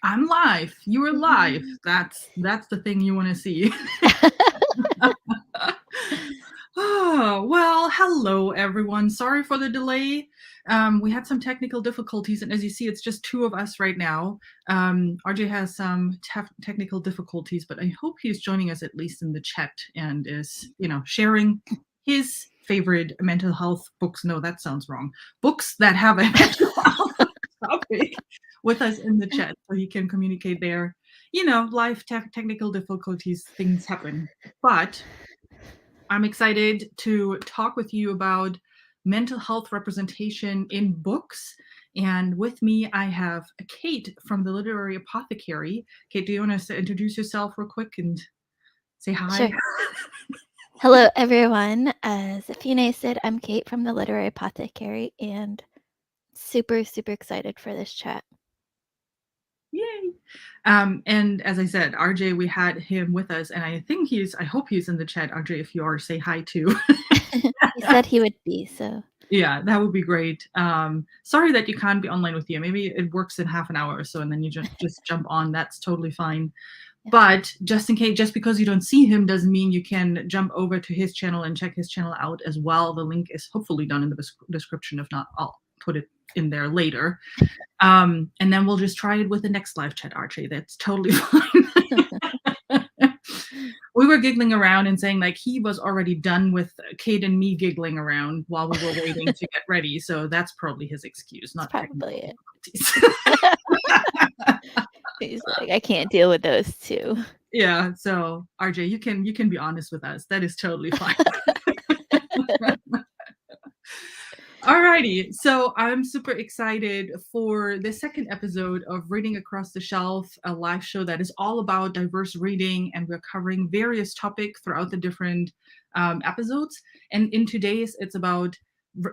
I'm live. You are live. That's the thing you want to see. Oh, well, hello everyone. Sorry for the delay. We had some technical difficulties, and as you see, it's just two of us right now. RJ has some technical difficulties, but I hope he's joining us at least in the chat and is, sharing his favorite mental health books. No, that sounds wrong. Books that have a mental health topic with us in the chat, so he can communicate there. Life technical difficulties, things happen, but I'm excited to talk with you about mental health representation in books. And with me, I have Kate from the Literary Apothecary. Kate, do you want to introduce yourself real quick and say hi? Sure. Hello, everyone. As Fine said, I'm Kate from the Literary Apothecary and super, super excited for this chat. Yay. And as I said, RJ, we had him with us, and I hope he's in the chat. RJ, if you are, say hi too. He said he would be, so. Yeah, that would be great. Sorry that you can't be online with you. Maybe it works in half an hour or so, and then you just jump on. That's totally fine. Yeah. But just in case, just because you don't see him doesn't mean you can jump over to his channel and check his channel out as well. The link is hopefully down in the description. If not, I'll put it in there later. And then we'll just try it with the next live chat, Archie. That's totally fine. We were giggling around and saying like he was already done with Kate and me giggling around while we were waiting to get ready. So that's probably his excuse, not probably technical it. He's like, I can't deal with those two. Yeah, so RJ, you can be honest with us. That is totally fine. Alrighty, so I'm super excited for the second episode of Reading Across the Shelf, a live show that is all about diverse reading, and we're covering various topics throughout the different episodes. And in today's, it's about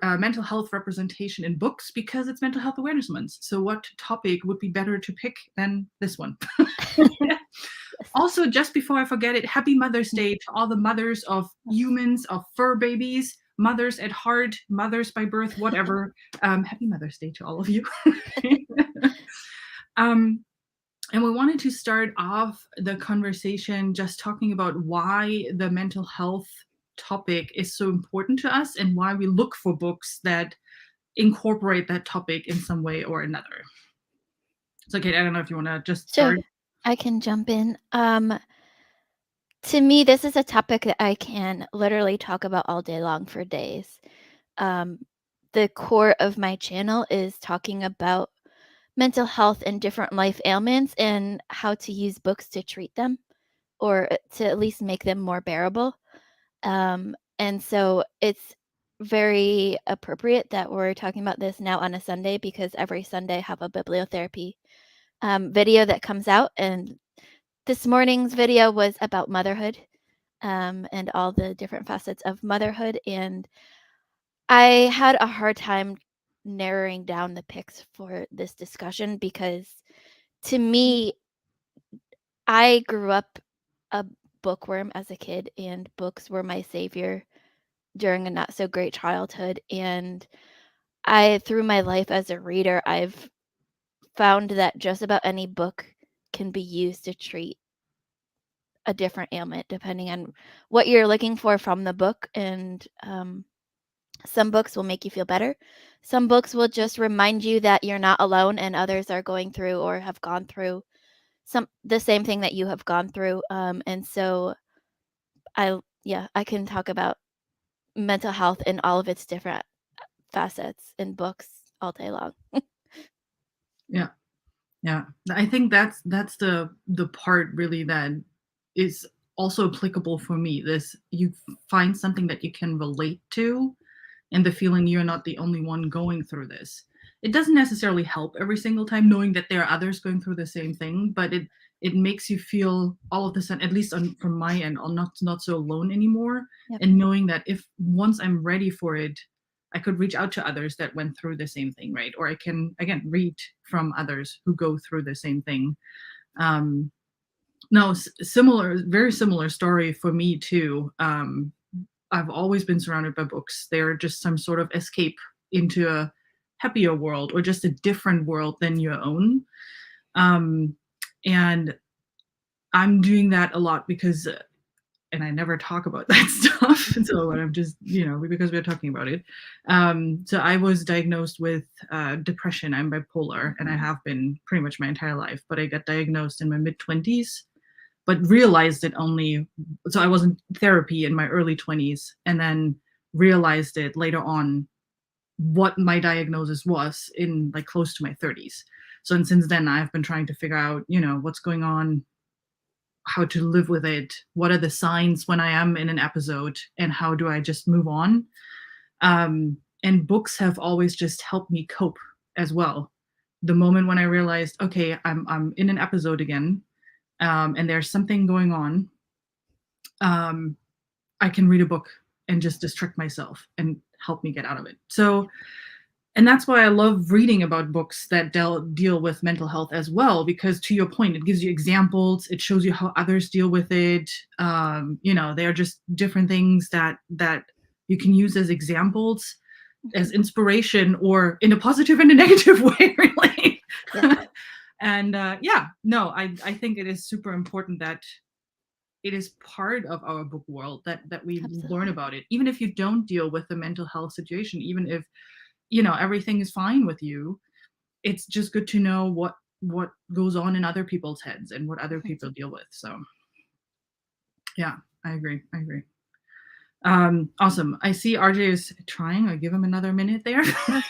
mental health representation in books because it's Mental Health Awareness Month. So, what topic would be better to pick than this one? Also, just before I forget it, happy Mother's Day to all the mothers of humans, of fur babies, mothers at heart, mothers by birth, whatever. Happy Mother's Day to all of you. And we wanted to start off the conversation just talking about why the mental health topic is so important to us and why we look for books that incorporate that topic in some way or another. So, Kate, I don't know if you want to just start. Sure, I can jump in. To me, this is a topic that I can literally talk about all day long for days. The core of my channel is talking about mental health and different life ailments and how to use books to treat them or to at least make them more bearable. And so it's very appropriate that we're talking about this now on a Sunday because every Sunday I have a bibliotherapy video that comes out. And this morning's video was about motherhood and all the different facets of motherhood. And I had a hard time narrowing down the picks for this discussion because to me, I grew up a bookworm as a kid, and books were my savior during a not so great childhood. And through my life as a reader, I've found that just about any book can be used to treat a different ailment depending on what you're looking for from the book. And some books will make you feel better. Some books will just remind you that you're not alone and others are going through or have gone through the same thing that you have gone through. And so I can talk about mental health in all of its different facets in books all day long. Yeah. Yeah, I think that's the part really that is also applicable for me. This you find something that you can relate to, and the feeling you're not the only one going through this. It doesn't necessarily help every single time knowing that there are others going through the same thing, but it makes you feel all of a sudden, at least from my end, I'm not so alone anymore. Yep. And knowing that if once I'm ready for it, I could reach out to others that went through the same thing, right? Or I can, again, read from others who go through the same thing. No, very similar story for me too. I've always been surrounded by books. They're just some sort of escape into a happier world or just a different world than your own. Um, and I'm doing that a lot because and I never talk about that stuff. So I'm just, because we're talking about it. So I was diagnosed with depression. I'm bipolar, and I Mhm. have been pretty much my entire life. But I got diagnosed in my mid 20s, but realized it only. So I was in therapy in my early 20s, and then realized it later on what my diagnosis was in like close to my 30s. So and since then I've been trying to figure out, what's going on, how to live with it, what are the signs when I am in an episode, and how do I just move on. And books have always just helped me cope as well. The moment when I realized, okay, I'm in an episode again, and there's something going on, um, I can read a book and just distract myself and help me get out of it. So and that's why I love reading about books that deal with mental health as well, because to your point, it gives you examples, it shows you how others deal with it. They're just different things that you can use as examples, as Mhm. inspiration, or in a positive and a negative way, really. Yeah, And yeah, no, I think it is super important that it is part of our book world, that we learn absolutely. about it, even if you don't deal with the mental health situation, even if everything is fine with you. It's just good to know what goes on in other people's heads and what other Mhm. people deal with. So yeah, I agree. Awesome. I see RJ is trying. I'll give him another minute there.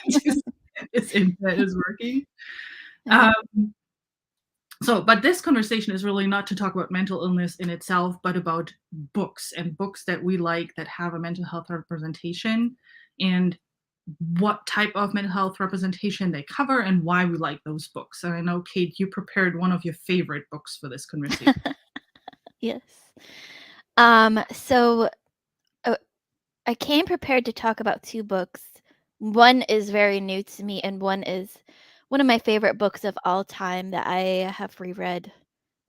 Just get his internet is working. Okay. um, but this conversation is really not to talk about mental illness in itself, but about books, and books that we like that have a mental health representation, and what type of mental health representation they cover, and why we like those books. And I know, Kate, you prepared one of your favorite books for this conversation. Yes. So uh, I came prepared to talk about two books. One is very new to me, and one is one of my favorite books of all time that I have reread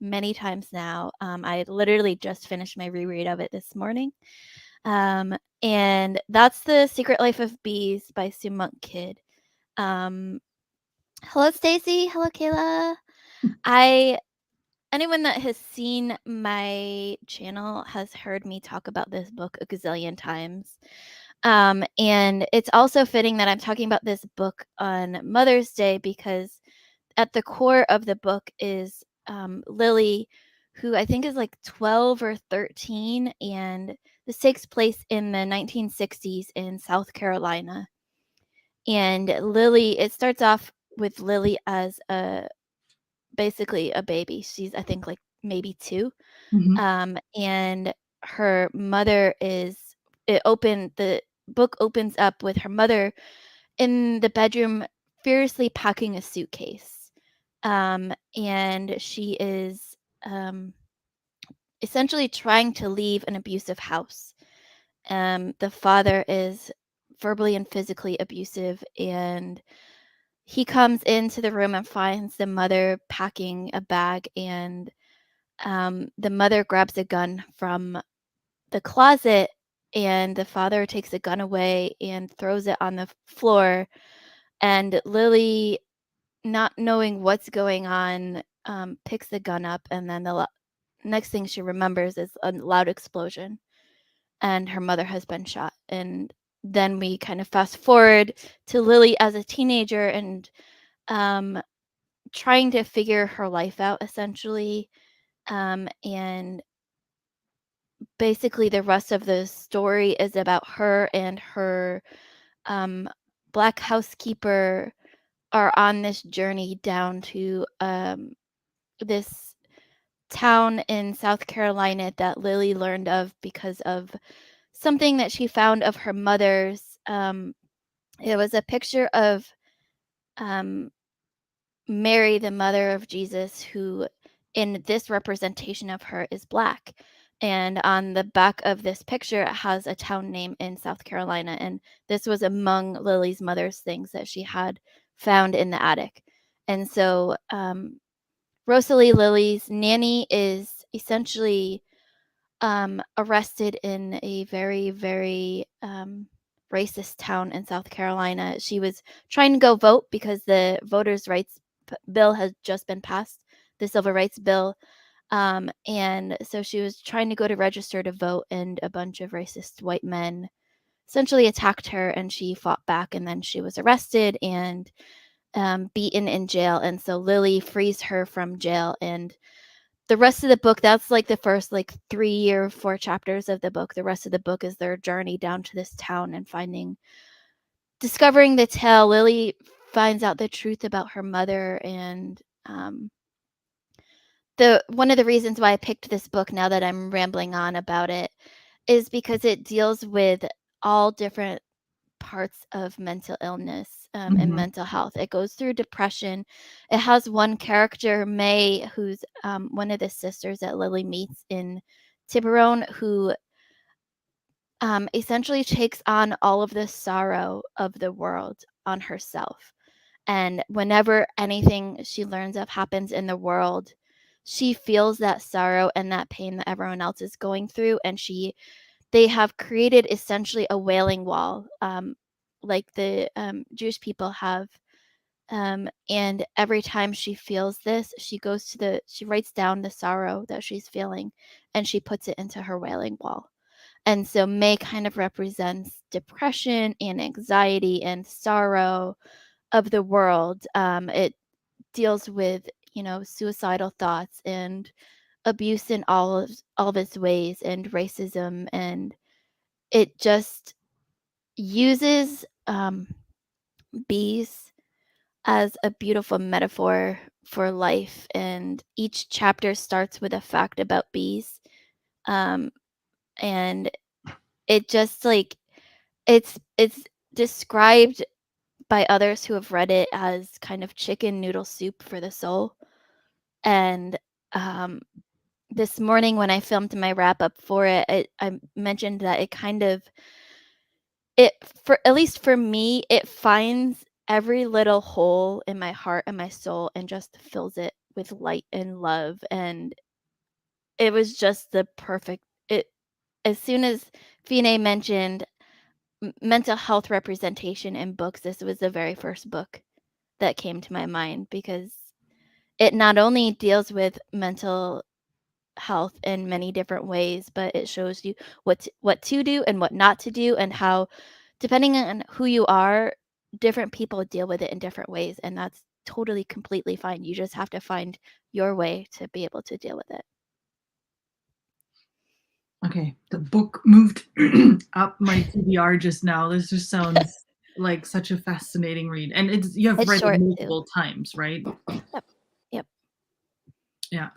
many times now. I literally just finished my reread of it this morning. Um, and that's The Secret Life of Bees by Sue Monk Kidd. Um, Hello, Stacy. Hello, Kayla. I Anyone that has seen my channel has heard me talk about this book a gazillion times. And it's also fitting that I'm talking about this book on Mother's Day because at the core of the book is Lily, who I think is like 12 or 13, and this takes place in the 1960s in South Carolina. And Lily, it starts off with Lily as basically a baby. She's, I think, like maybe 2. Mhm, And her mother is the book opens up with her mother in the bedroom furiously packing a suitcase. And she is essentially trying to leave an abusive house. The father is verbally and physically abusive, and he comes into the room and finds the mother packing a bag, and the mother grabs a gun from the closet, and the father takes the gun away and throws it on the floor. And Lily, not knowing what's going on, picks the gun up, and then next thing she remembers is a loud explosion, and her mother has been shot. And then we kind of fast forward to Lily as a teenager and um, trying to figure her life out, essentially. And basically, the rest of the story is about her and her um, black housekeeper are on this journey down to this town in South Carolina that Lily learned of because of something that she found of her mother's. It was a picture of um, Mary, the mother of Jesus, who in this representation of her is black. And on the back of this picture, it has a town name in South Carolina. And this was among Lily's mother's things that she had found in the attic. And so Rosalie, Lily's nanny, is essentially arrested in a very, very racist town in South Carolina. She was trying to go vote because the voters' rights bill had just been passed, the Civil Rights Bill. And so she was trying to go to register to vote, and a bunch of racist white men essentially attacked her, and she fought back, and then she was arrested and beaten in jail. And so Lily frees her from jail, and the rest of the book, that's like the first like 3 or 4 chapters of the book. The rest of the book is their journey down to this town and discovering the tale. Lily finds out the truth about her mother, and the one of the reasons why I picked this book, now that I'm rambling on about it, is because it deals with all different parts of mental illness, and Mhm. mental health. It goes through depression. It has one character, May, who's one of the sisters that Lily meets in Tiburon, who essentially takes on all of the sorrow of the world on herself. And whenever anything she learns of happens in the world, she feels that sorrow and that pain that everyone else is going through, and they have created essentially a wailing wall, like the Jewish people have. And every time she feels this, she writes down the sorrow that she's feeling, and she puts it into her wailing wall. And so May kind of represents depression and anxiety and sorrow of the world. It deals with, suicidal thoughts and abuse in all of its ways, and racism, and it just uses bees as a beautiful metaphor for life. And each chapter starts with a fact about bees, um, and it just like it's described by others who have read it as kind of chicken noodle soup for the soul. And um, this morning when I filmed my wrap up for it, I mentioned that it for at least for me, it finds every little hole in my heart and my soul and just fills it with light and love. And it was just the perfect it as soon as Fine mentioned mental health representation in books, this was the very first book that came to my mind, because it not only deals with mental health in many different ways, but it shows you what to do and what not to do, and how, depending on who you are, different people deal with it in different ways, and that's totally completely fine. You just have to find your way to be able to deal with it. Okay, the book moved up my TBR just now. This just sounds like such a fascinating read, and you have It's read it short too. multiple times, right? Yep. Yep. Yeah.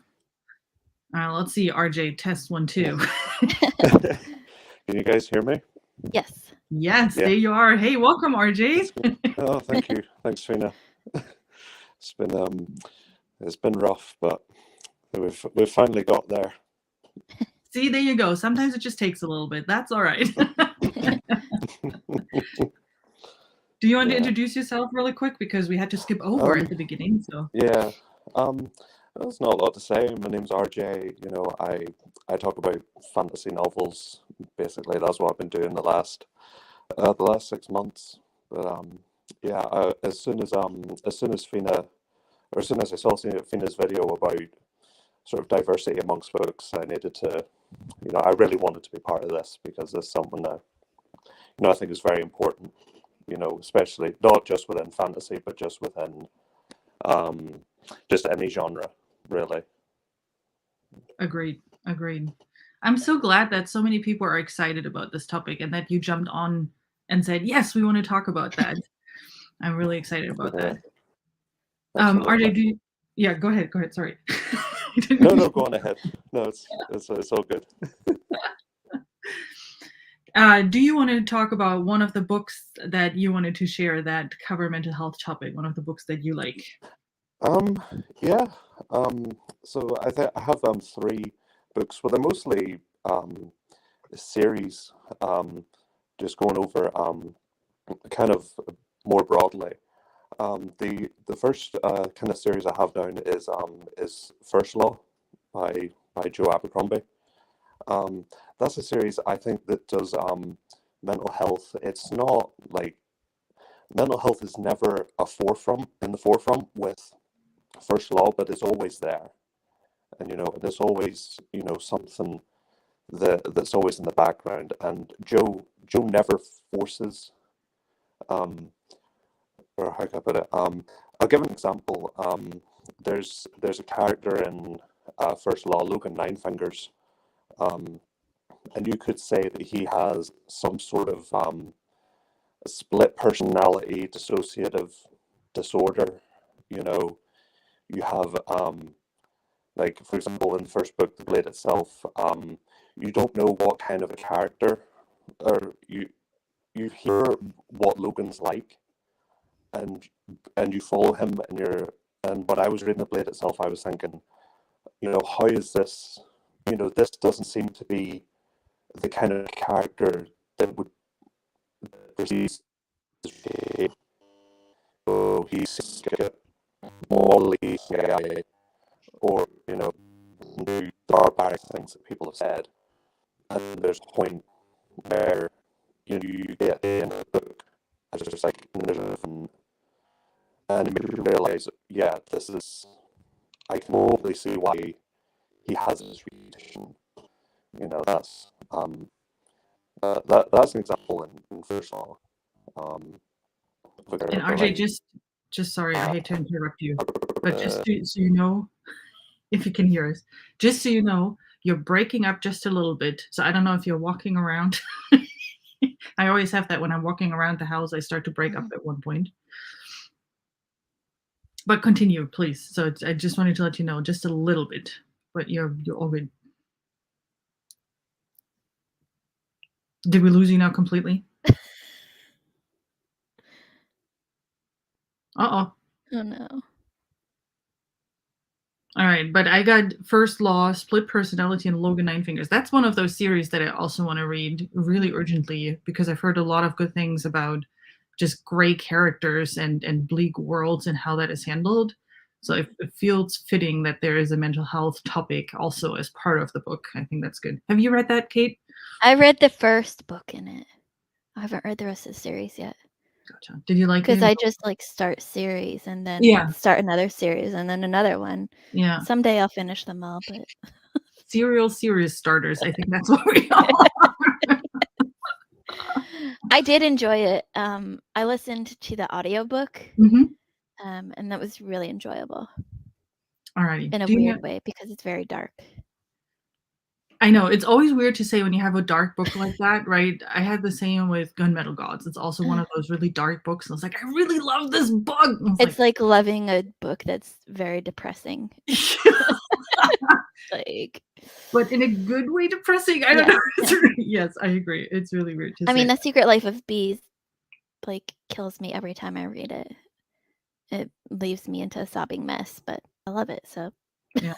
Let's see, RJ, test 1, 2. Can you guys hear me? Yes. Yes, Yeah, there you are. Hey, welcome, RJ. that's good. Oh, thank you. Thanks, Trina. It's been rough, but we've finally got there. See, there you go. Sometimes it just takes a little bit. That's all right. Do you want to Yeah. introduce yourself really quick, because we had to skip over at Um. the beginning? So, Yeah. Um. There's not a lot to say. My name's RJ. I talk about fantasy novels. Basically, that's what I've been doing the last 6 months. But yeah. As soon as Fina, or as soon as I saw Fina's video about sort of diversity amongst books, I needed to, I really wanted to be part of this, because it's something that, I think is very important, especially not just within fantasy, but just within um, just any genre, really. agreed. Agreed. I'm so glad that so many people are excited about this topic, and that you jumped on and said, yes, we want to talk about that. I'm really excited about Yeah, that. RJ, absolutely. yeah, go ahead. Go ahead. Sorry. No, no, go on ahead. No, it's all good. Do you want to talk about one of the books that you wanted to share that cover mental health topic? One of the books that you like? Um, yeah. So I have 3 books, but they're mostly a series. Just going over kind of more broadly. The first kind of series I have down is First Law by Joe Abercrombie. Um, that's a series I think that does mental health. It's not like mental health is never in the forefront with first law, but it's always there. And, there's always, something that's always in the background. And Joe never forces, or how can I put it? I'll give an example. There's a character in First Law, Logan Ninefingers, and you could say that he has some sort of split personality dissociative disorder. You have like, for example, in the first book, The Blade itself, you don't know what kind of a character, or you hear what Logan's like, and you follow him, and when I was reading The Blade itself, I was thinking, how is this? This doesn't seem to be the kind of character that would perceive. So he's morally gay, or do barbaric things that people have said. And there's a point where you get at the end of the book, it's just like, and you make you realize, yeah, I can totally see why he has this reputation. That's that's an example in First Law. And RJ, just sorry, I hate to interrupt you, but just so you know, if you can hear us, just so you know, you're breaking up just a little bit. So I don't know if you're walking around. I always have that when I'm walking around the house, I start to break up at one point. But continue, please. So I just wanted to let you know just a little bit, but you're all good. Did we lose you now completely? Uh-oh. Oh no. All right, but I got First Law, Split Personality, and Logan Ninefingers. That's one of those series that I also want to read really urgently, because I've heard a lot of good things about just gray characters and bleak worlds and how that is handled. So it feels fitting that there is a mental health topic also as part of the book. I think that's good. Have you read that, Kate? I read the first book in it. I haven't read the rest of the series yet. Gotcha. Did you like it? Because I just like start series and then start another series and then another one. Yeah. Someday I'll finish them all, but serial series starters. I think that's what we are. I did enjoy it. I listened to the audiobook, and that was really enjoyable. Alrighty. In a weird way, because it's very dark. I know, it's always weird to say when you have a dark book like that, right? I had the same with Gunmetal Gods. It's also one of those really dark books, and I was like, I really love this book. It's like loving a book that's very depressing. But in a good way depressing. I don't know. Yes, I agree. It's really weird to say. I mean, The Secret Life of Bees like kills me every time I read it. It leaves me into a sobbing mess, but I love it, so. Yeah.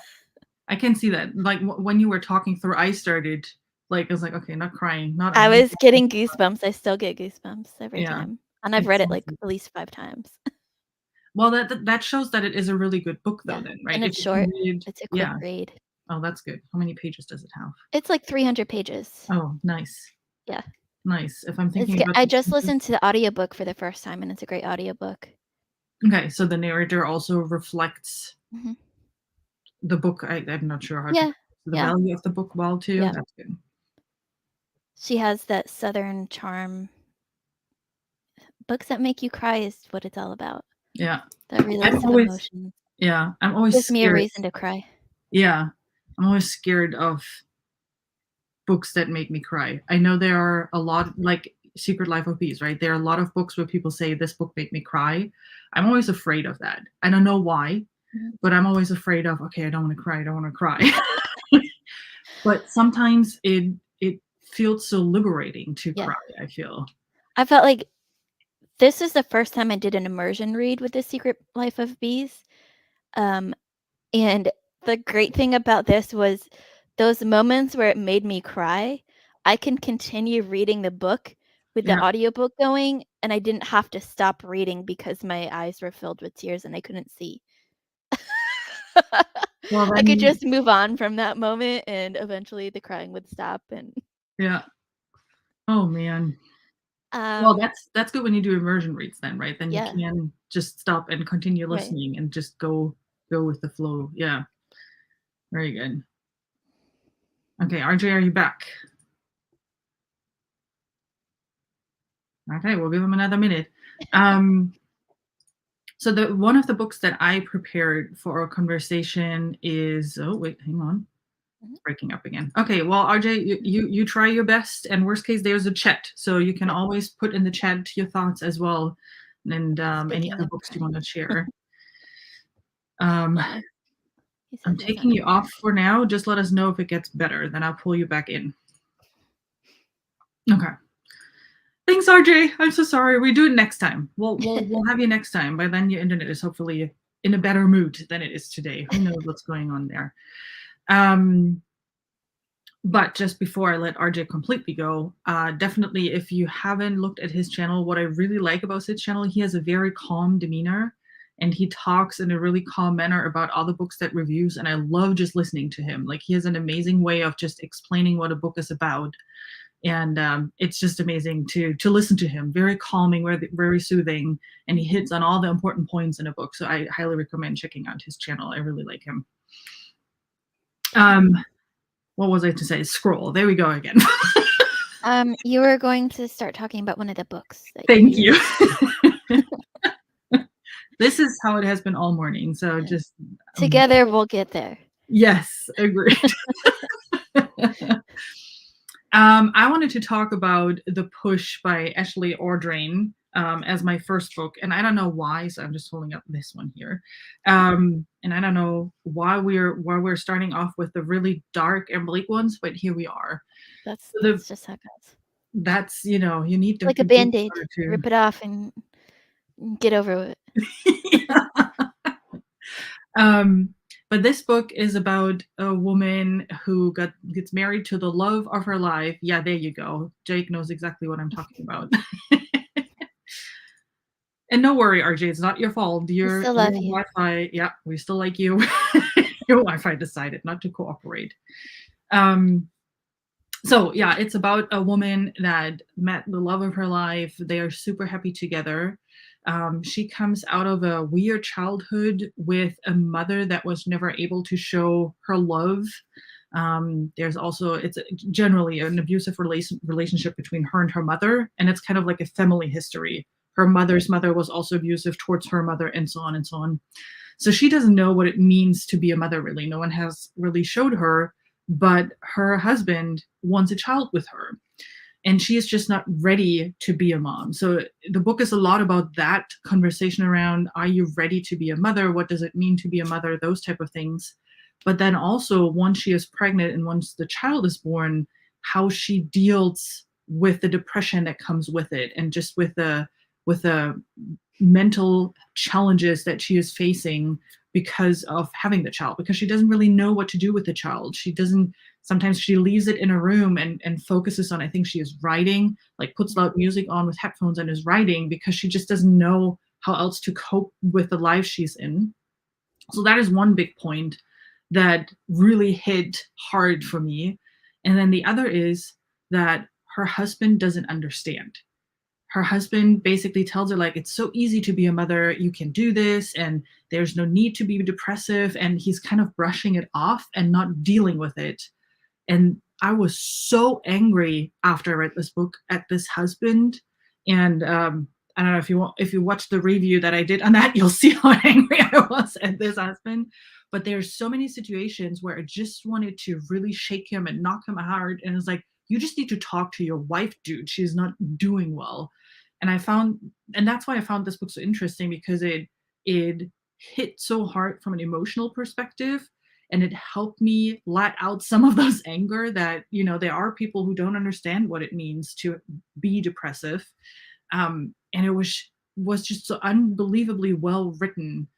I can see that. Like when you were talking through, I started I was like, okay, not crying, not. I was getting goosebumps. I still get goosebumps every time, and I've read it like at least 5 times. Well, that shows that it is a really good book, though. Then, right? And it's short. It's a quick read. Oh, that's good. How many pages does it have? It's like 300 pages. Oh, nice. Yeah. Nice. If I'm thinking about I just listened to the audiobook for the first time, and it's a great audiobook. Okay, so the narrator also reflects the book. I'm not sure how to the value of the book well too. Yeah. That's good. She has that Southern charm. Books that make you cry is what it's all about. Yeah. That release of emotions. Yeah, I'm always gives scared. me a reason to cry. Yeah, I'm always scared of books that make me cry. I know there are a lot, like Secret Life of Bees, right? There are a lot of books where people say this book made me cry. I'm always afraid of that. I don't know why, but I'm always afraid of, okay, I don't want to cry. I don't want to cry. But sometimes it feels so liberating to cry, I feel. I felt like this is the first time I did an immersion read with The Secret Life of Bees. And the great thing about this was those moments where it made me cry, I can continue reading the book with the audiobook going, and I didn't have to stop reading because my eyes were filled with tears and I couldn't see. Well, I could just move on from that moment, and eventually the crying would stop. And yeah. Oh man. Well, that's good when you do immersion reads, then, right? Then you can just stop and continue listening and just go go with the flow. Yeah, very good. Okay, RJ, are you back? Okay, we'll give him another minute. So the one of the books that I prepared for our conversation is, oh wait, hang on. It's breaking up again. Okay, well, RJ, you try your best, and worst case, there's a chat, so you can always put in the chat your thoughts as well, and any other books you want to share. I'm taking you off for now. Just let us know if it gets better, then I'll pull you back in. Okay. Thanks, RJ. I'm so sorry. We do it next time. We'll have you next time. By then, your internet is hopefully in a better mood than it is today. Who knows what's going on there? But just before I let RJ completely go, definitely if you haven't looked at his channel, what I really like about his channel, he has a very calm demeanor, and he talks in a really calm manner about all the books that reviews, and I love just listening to him. Like, he has an amazing way of just explaining what a book is about. And it's just amazing to listen to him. Very calming, very soothing, and he hits on all the important points in a book. So I highly recommend checking out his channel. I really like him. What was I to say? Scroll. There we go again. You were going to start talking about one of the books. Thank you. This is how it has been all morning. So just together we'll get there. Yes, agreed. I wanted to talk about The Push by Ashley Audrain as my first book, and I don't know why, so I'm just holding up this one here. And I don't know why we're starting off with the really dark and bleak ones, but here we are. That's just how it goes. That's, you need to like a Band-Aid. Rip it off and get over it. But this book is about a woman who gets married to the love of her life. Yeah, there you go. Jake knows exactly what I'm talking about. And no worry, RJ, it's not your fault. Your Wi-Fi, yeah, we still like you. Your Wi-Fi decided not to cooperate. So yeah, it's about a woman that met the love of her life. They are super happy together. She comes out of a weird childhood with a mother that was never able to show her love. There's also, it's generally an abusive relationship between her and her mother, and it's kind of like a family history. Her mother's mother was also abusive towards her mother, and so on and so on. So she doesn't know what it means to be a mother, really. No one has really showed her, but her husband wants a child with her, and she is just not ready to be a mom. So the book is a lot about that conversation around, are you ready to be a mother? What does it mean to be a mother? Those type of things. But then also, once she is pregnant and once the child is born, how she deals with the depression that comes with it, and just with the mental challenges that she is facing because of having the child, because she doesn't really know what to do with the child. Sometimes she leaves it in a room and focuses on, I think she is writing, like puts loud music on with headphones and is writing, because she just doesn't know how else to cope with the life she's in. So that is one big point that really hit hard for me. And then the other is that her husband doesn't understand. Her husband basically tells her, like, it's so easy to be a mother, you can do this, and there's no need to be depressive, and he's kind of brushing it off and not dealing with it. And I was so angry after I read this book at this husband. And I don't know, if you watch the review that I did on that, you'll see how angry I was at this husband. But there's so many situations where I just wanted to really shake him and knock him hard, and it's like, you just need to talk to your wife, dude. She's not doing well. And that's why I found this book so interesting, because it hit so hard from an emotional perspective, and it helped me let out some of those anger that, there are people who don't understand what it means to be depressive. And it was just so unbelievably well written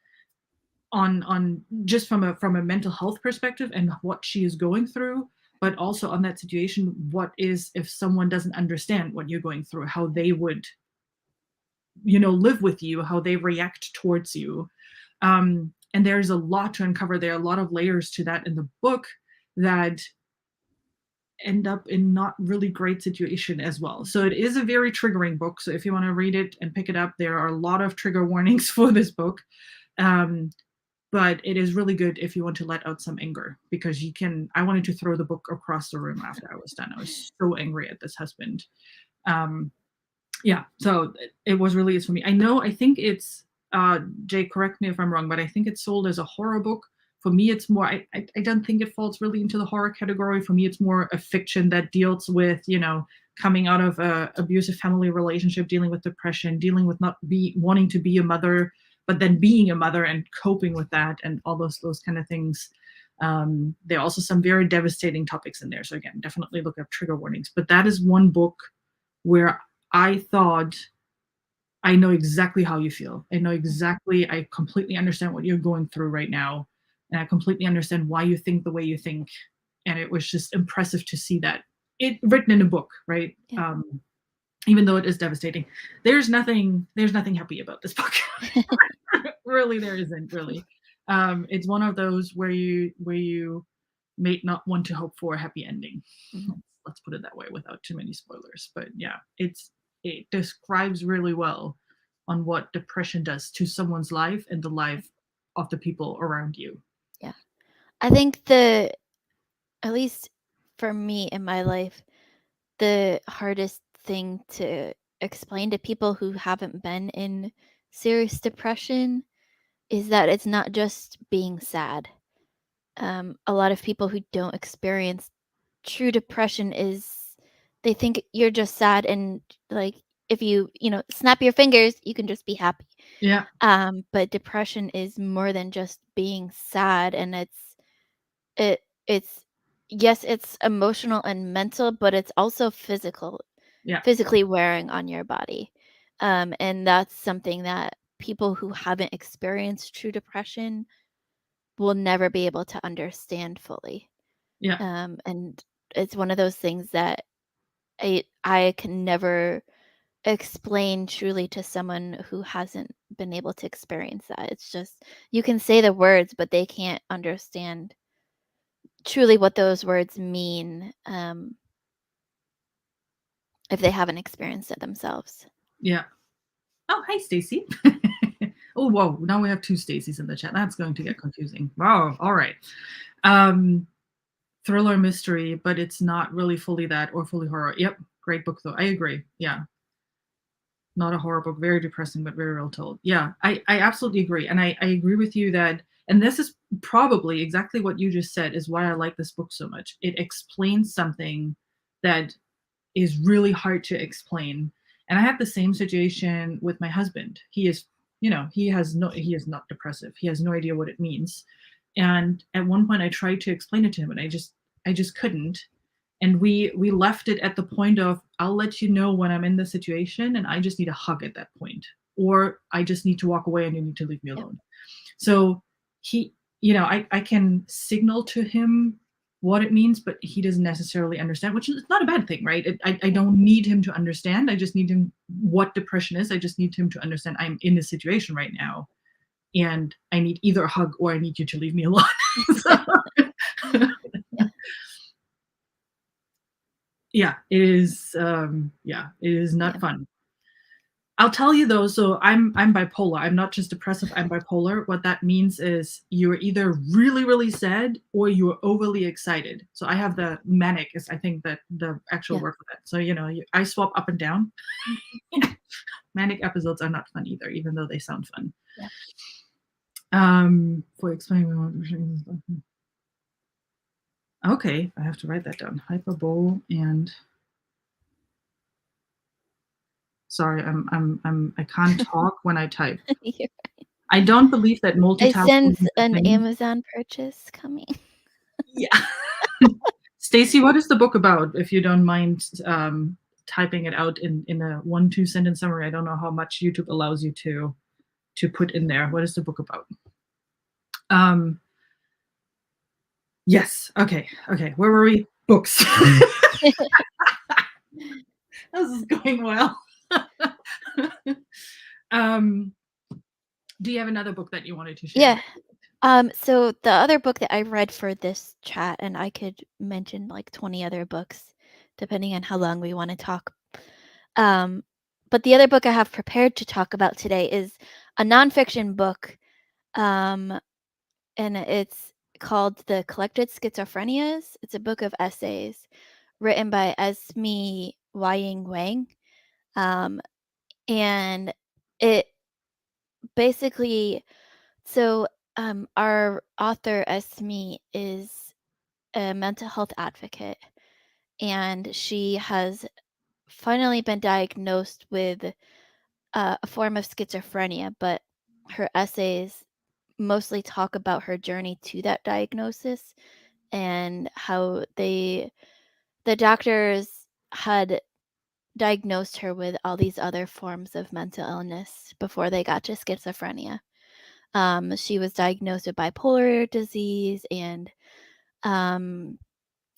on just from a mental health perspective and what she is going through, but also on that situation, what is if someone doesn't understand what you're going through, how they would live with you, how they react towards you. And there's a lot to uncover. There are a lot of layers to that in the book that end up in not really great situation as well. So it is a very triggering book. So if you want to read it and pick it up, there are a lot of trigger warnings for this book. But but it is really good if you want to let out some anger, because you can. I wanted to throw the book across the room after I was done. I was so angry at this husband. Um, yeah, so it was released for me. I think it's Jay, correct me if I'm wrong, but I think it's sold as a horror book. For me, it's more. I don't think it falls really into the horror category. For me, it's more a fiction that deals with, coming out of a abusive family relationship, dealing with depression, dealing with not wanting to be a mother, but then being a mother and coping with that, and all those kind of things. There are also some very devastating topics in there. So again, definitely look up trigger warnings. But that is one book where I thought, I know exactly how you feel. I completely understand what you're going through right now. And I completely understand why you think the way you think. And it was just impressive to see that it written in a book, right? Yeah. Even though it is devastating. There's nothing happy about this book. Really, there isn't really. It's one of those where you may not want to hope for a happy ending. Mhm. Let's put it that way without too many spoilers. But yeah, it describes really well on what depression does to someone's life and the life of the people around you. Yeah. I think at least for me in my life, the hardest thing to explain to people who haven't been in serious depression is that it's not just being sad. A lot of people who don't experience true depression they think you're just sad, and like if you snap your fingers, you can just be happy. Yeah, But depression is more than just being sad, and it's yes, it's emotional and mental, but it's also yeah, physically wearing on your body. And that's something that people who haven't experienced true depression will never be able to understand fully. yeah, And it's one of those things that I can never explain truly to someone who hasn't been able to experience that. It's just you can say the words, but they can't understand truly what those words mean if they haven't experienced it themselves. yeah. Oh, hi, Stacy. Oh, whoa. Now we have two Stacys in the chat. That's going to get confusing. Wow. All right. Um, Thriller mystery, but it's not really fully that or fully horror. Yep. Great book, though. I agree. Yeah. Not a horror book. Very depressing, but very well told. Yeah. I absolutely agree. And I agree with you that, and this is probably exactly what you just said, is why I like this book so much. It explains something that is really hard to explain. And I have the same situation with my husband. He is, he is not depressive. He has no idea what it means. And at one point I tried to explain it to him, and I just couldn't. And we left it at the point of, I'll let you know when I'm in the situation, and I just need a hug at that point, or I just need to walk away and you need to leave me Yep. alone. So he, I can signal to him what it means, but he doesn't necessarily understand, which is not a bad thing, right? I don't need him to understand. I just need him what depression is. I just need him to understand I'm in this situation right now, and I need either a hug or I need you to leave me alone. So, Yeah. yeah, it is. It is not Yeah. fun. I'll tell you though, so I'm bipolar. I'm not just depressive, I'm bipolar. What that means is you're either really, really sad or you're overly excited. So I have the manic is I think that the actual Yeah. word for that. So I swap up and down. Manic episodes are not fun either, even though they sound fun. Yeah. For explaining okay, I have to write that down. Hyperbole and sorry, I can't talk when I type. I don't believe that I multitasking sense is a an thing. Amazon purchase coming. Yeah. Stacy, what is the book about? If you don't mind typing it out in a 1-2 sentence summary. I don't know how much YouTube allows you to put in there. What is the book about? Yes. Okay. Where were we? Books. This is going well. Do you have another book that you wanted to share? Yeah. So the other book that I read for this chat, and I could mention like 20 other books, depending on how long we want to talk. But the other book I have prepared to talk about today is a nonfiction book and it's called The Collected Schizophrenias. It's a book of essays written by Esme Wying Wang. Um, and it basically, so our author, Esme, is a mental health advocate, and she has finally been diagnosed with a form of schizophrenia, but her essays mostly talk about her journey to that diagnosis and how the doctors had diagnosed her with all these other forms of mental illness before they got to schizophrenia. She was diagnosed with bipolar disease, and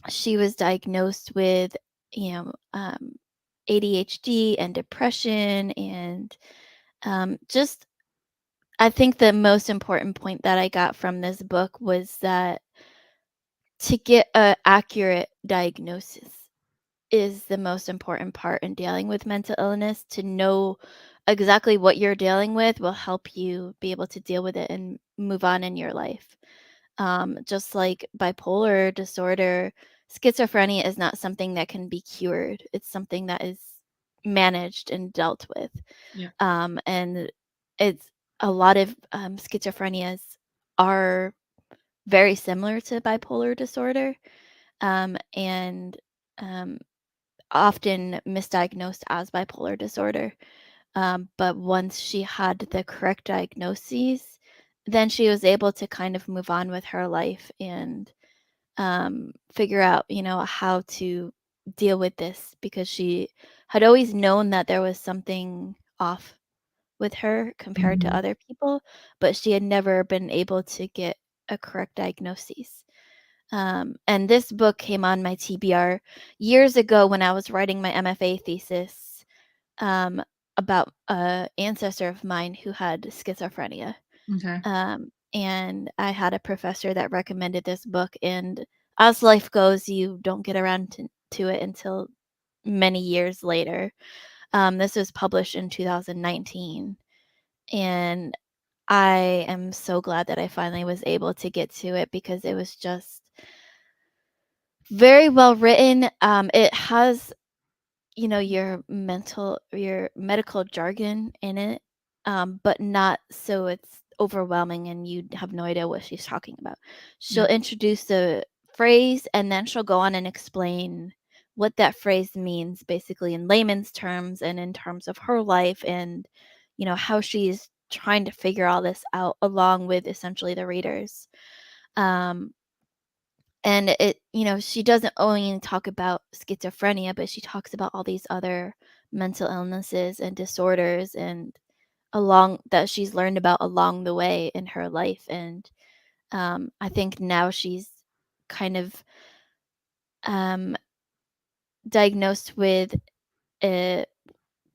she was diagnosed with, you know, ADHD and depression, and just I think the most important point that I got from this book was that to get a accurate diagnosis is the most important part in dealing with mental illness. To know exactly what you're dealing with will help you be able to deal with it and move on in your life. Just like bipolar disorder, schizophrenia is not something that can be cured. It's something that is managed and dealt with. Yeah. And it's a lot of schizophrenias are very similar to bipolar disorder, and um, often misdiagnosed as bipolar disorder. But once she had the correct diagnoses, then she was able to kind of move on with her life and figure out, how to deal with this, because she had always known that there was something off with her compared to Mhm. other people, but she had never been able to get a correct diagnosis. And this book came on my TBR years ago when I was writing my MFA thesis, um, about an ancestor of mine who had schizophrenia. Okay. And I had a professor that recommended this book, and as life goes, you don't get around to it until many years later. This was published in 2019, and I am so glad that I finally was able to get to it, because it was just very well written. It has, your medical jargon in it, but not so it's overwhelming and you have no idea what she's talking about. She'll Yeah. introduce the phrase, and then she'll go on and explain what that phrase means, basically in layman's terms and in terms of her life, and how she's trying to figure all this out along with essentially the readers. Um, and she doesn't only talk about schizophrenia, but she talks about all these other mental illnesses and disorders, and along that she's learned about along the way in her life. And I think now she's kind of um, diagnosed with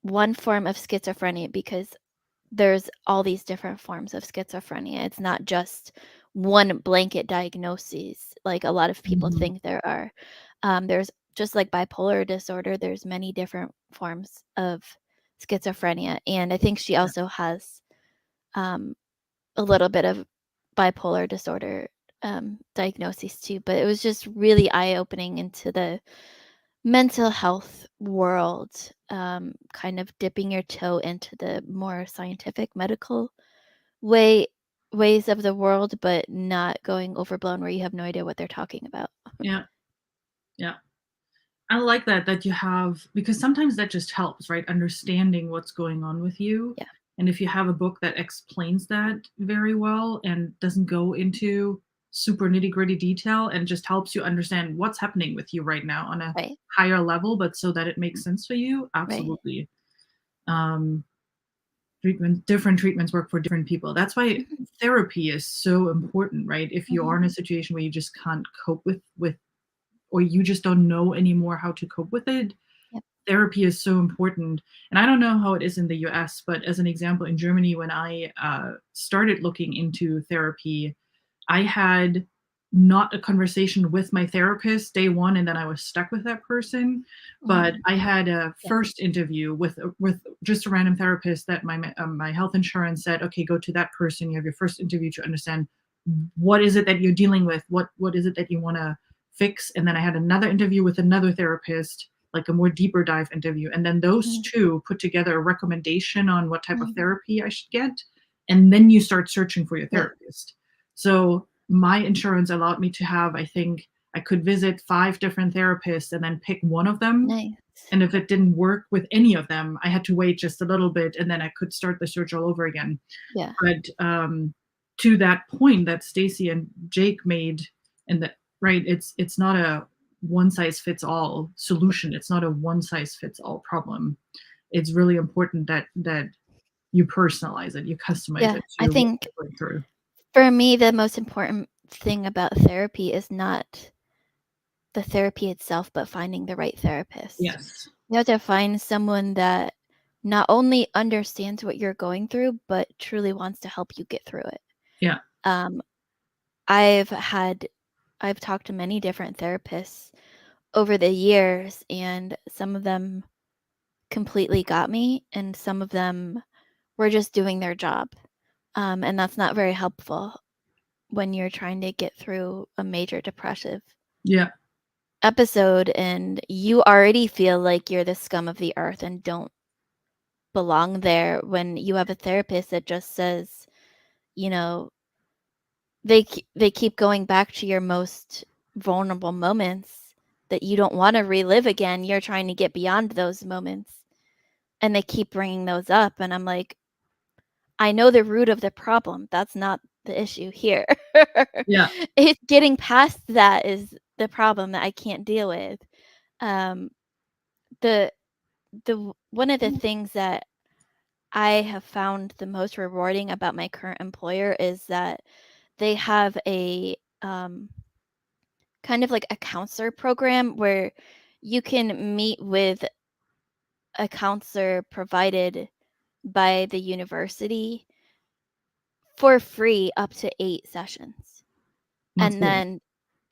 one form of schizophrenia, because there's all these different forms of schizophrenia. It's not just one blanket diagnosis like a lot of people Mhm. think there are. There's, just like bipolar disorder, there's many different forms of schizophrenia, and I think she Yeah. also has um, a little bit of bipolar disorder diagnosis too. But it was just really eye opening into the mental health world, kind of dipping your toe into the more scientific medical way ways of the world, but not going overblown where you have no idea what they're talking about. Yeah. Yeah. I like that you have, because sometimes that just helps, right? Understanding what's going on with you. Yeah, And if you have a book that explains that very well and doesn't go into super nitty-gritty detail and just helps you understand what's happening with you right now on a right, higher level, but so that it makes sense for you, right. absolutely. Um, different treatments work for different people. That's why Mhm, therapy is so important, right? If you mhm, are in a situation where you just can't cope with or you just don't know anymore how to cope with it, yep, therapy is so important. And I don't know how it is in the US, but as an example, in Germany, when I started looking into therapy, I had not a conversation with my therapist day one, and then I was stuck with that person. But mm, I had a yeah, first interview with just a random therapist that my health insurance said, okay, go to that person. You have your first interview to understand what is it that you're dealing with? What is it that you want to fix? And then I had another interview with another therapist, like a more deeper dive interview. And then those Mhm. two put together a recommendation on what type of Mhm. therapy I should get. And then you start searching for your Yeah. therapist. So my insurance allowed me to have, I think I could visit 5 different therapists and then pick one of them. Nice. And if it didn't work with any of them, I had to wait just a little bit and then I could start the search all over again. Yeah. But to that point that Stacy and Jake made, and that right, it's not a one size fits all solution. It's not a one size fits all problem. It's really important that you personalize it, you customize Yeah. it I to what think you're going through. for me, the most important thing about therapy is not the therapy itself, but finding the right therapist. Yes. You have to find someone that not only understands what you're going through, but truly wants to help you get through it. Yeah. Um, I've talked to many different therapists over the years, and some of them completely got me, and some of them were just doing their job. And that's not very helpful when you're trying to get through a major depressive Yeah. episode and you already feel like you're the scum of the earth and don't belong there when you have a therapist that just says, you know, they keep going back to your most vulnerable moments that you don't want to relive again. You're trying to get beyond those moments and they keep bringing those up and I'm like, I know the root of the problem. That's not the issue here. Yeah. It's getting past that is the problem that I can't deal with. Um, the one of the things that I have found the most rewarding about my current employer is that they have a kind of like a counselor program where you can meet with a counselor provided by the university for free up to 8 sessions. That's And good. then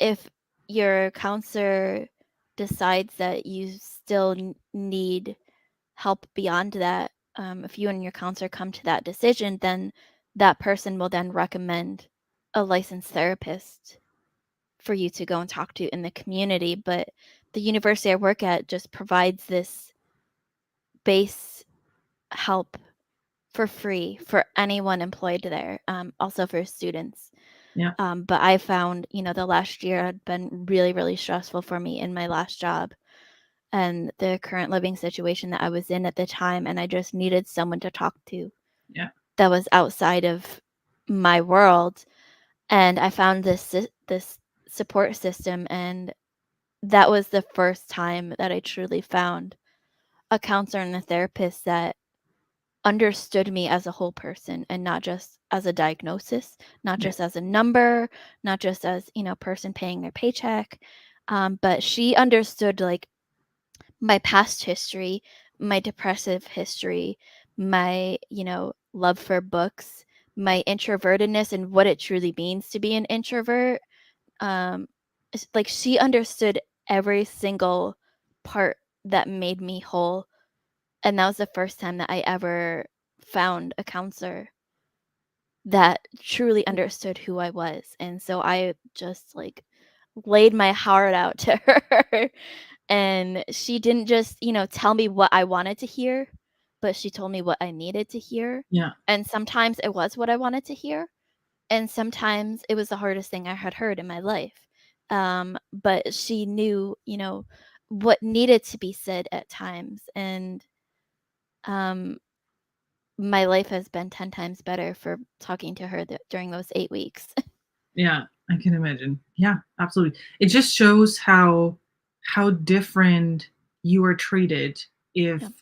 if your counselor decides that you still need help beyond that, if you and your counselor come to that decision, then that person will then recommend a licensed therapist for you to go and talk to in the community. But the university I work at just provides this base help for free for anyone employed there, also for students. Yeah. But I found, the last year had been really, really stressful for me in my last job and the current living situation that I was in at the time. And I just needed someone to talk to Yeah. that was outside of my world. And I found this support system. And that was the first time that I truly found a counselor and a therapist that understood me as a whole person and not just as a diagnosis, not Yeah. just as a number, not just as, person paying their paycheck. But she understood like my past history, my depressive history, my, love for books, my introvertedness and what it truly means to be an introvert. Like she understood every single part that made me whole. And that was the first time that I ever found a counselor that truly understood who I was. And so I just like laid my heart out to her. And she didn't just, tell me what I wanted to hear, but she told me what I needed to hear. Yeah. And sometimes it was what I wanted to hear. And sometimes it was the hardest thing I had heard in my life. But she knew, what needed to be said at times. And um, my life has been 10 times better for talking to her during those 8 weeks. Yeah, I can imagine. Yeah, absolutely. It just shows how different you are treated if Yep,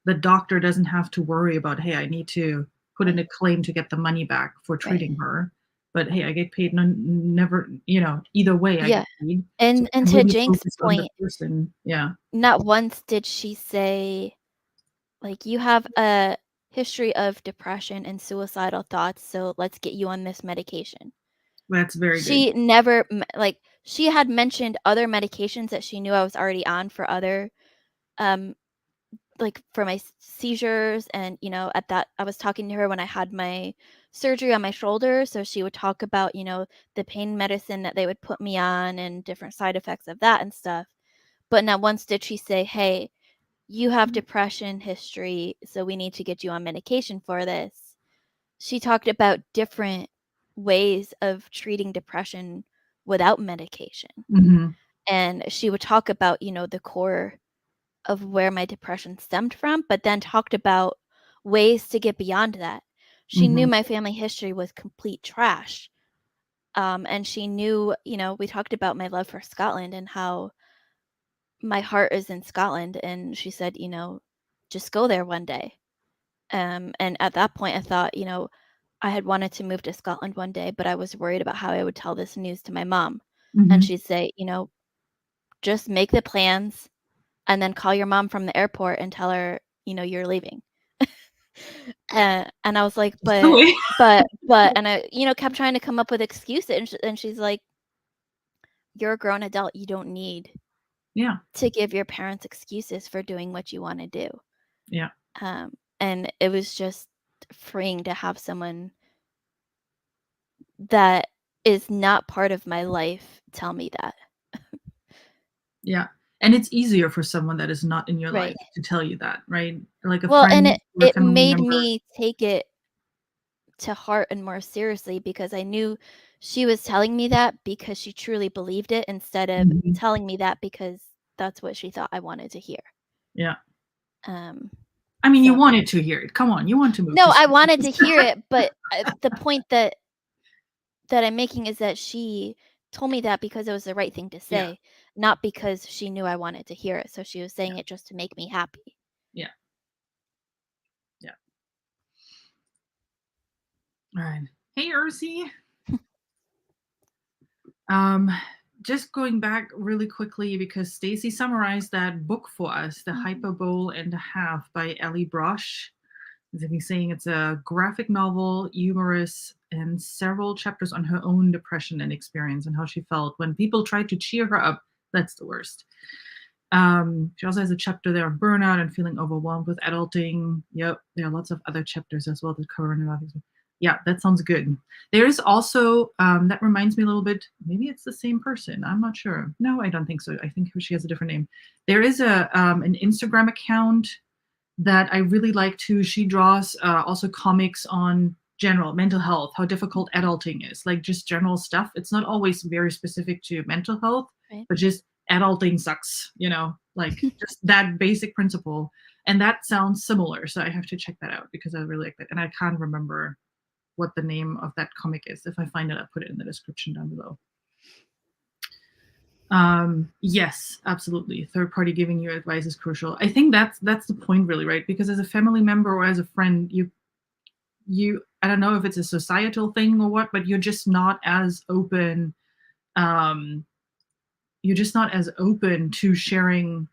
the doctor doesn't have to worry about, "Hey, I need to put in right, a claim to get the money back for right. treating her." But, "Hey, I get paid never, either way I Yeah. get paid." So And I can to really Jank's focus on the point, person. Yeah, not once did she say, like, you have a history of depression and suicidal thoughts, so let's get you on this medication. that's very good. She never, like, she had mentioned other medications that she knew I was already on for other, um, like for my seizures. And, at that, I was talking to her when I had my surgery on my shoulder, so she would talk about, the pain medicine that they would put me on and different side effects of that and stuff. But not once did she say, "Hey, you have depression history, so we need to get you on medication for this." She talked about different ways of treating depression without medication. Mm-hmm. And she would talk about, the core of where my depression stemmed from, but then talked about ways to get beyond that. She knew Mm-hmm. my family history was complete trash. And she knew, we talked about my love for Scotland and how my heart is in Scotland. And she said, just go there one day. And at that point, I thought, I had wanted to move to Scotland one day, but I was worried about how I would tell this news to my mom. And Mm-hmm. she'd say, just make the plans and then call your mom from the airport and tell her, you're leaving. And I was like, Silly. and I, kept trying to come up with excuses. And she's like, you're a grown adult. You don't need Yeah. to give your parents excuses for doing what you want to do. Yeah. And it was just freeing to have someone that is not part of my life tell me that. Yeah. And it's easier for someone that is not in your Right. life to tell you that, right? Like a Well, and friend or a it family made member. me take it to heart and more seriously because I knew she was telling me that because she truly believed it instead of Mhm. telling me that because that's what she thought I wanted to hear. Yeah. Um, I mean, you so wanted to hear it. Come on, you want to move no, to I Scotland. wanted to hear it, but the point that I'm making is that she told me that because it was the right thing to Yeah. say, not because she knew I wanted to hear it. So she was saying it just to make me happy. Yeah. Yeah. All right. Hey, Ursi. Just going back really quickly because Stacy summarized that book for us, The Hyperbole and a Half by Ellie Brosh. As if he's saying it's a graphic novel, humorous, and several chapters on her own depression and experience and how she felt when people tried to cheer her up. That's the worst. She also has a chapter there on burnout and feeling overwhelmed with adulting. Yep, there are lots of other chapters as well that cover another. Yeah, that sounds good. There is also that reminds me a little bit. Maybe it's the same person. I'm not sure. No, I don't think so. I think she has a different name. There is an Instagram account that I really like too. She draws also comics on general mental health, how difficult adulting is, like just general stuff. It's not always very specific to mental health, Right. but just adulting sucks, like just that basic principle. And that sounds similar. So I have to check that out because I really like that. And I can't remember what the name of that comic is. If I find it, I'll put it in the description down below. Yes, absolutely. Third party giving you advice is crucial. I think that's the point really, right? Because as a family member or as a friend, you I don't know if it's a societal thing or what, but you're just not as open. You're just not as open to sharing.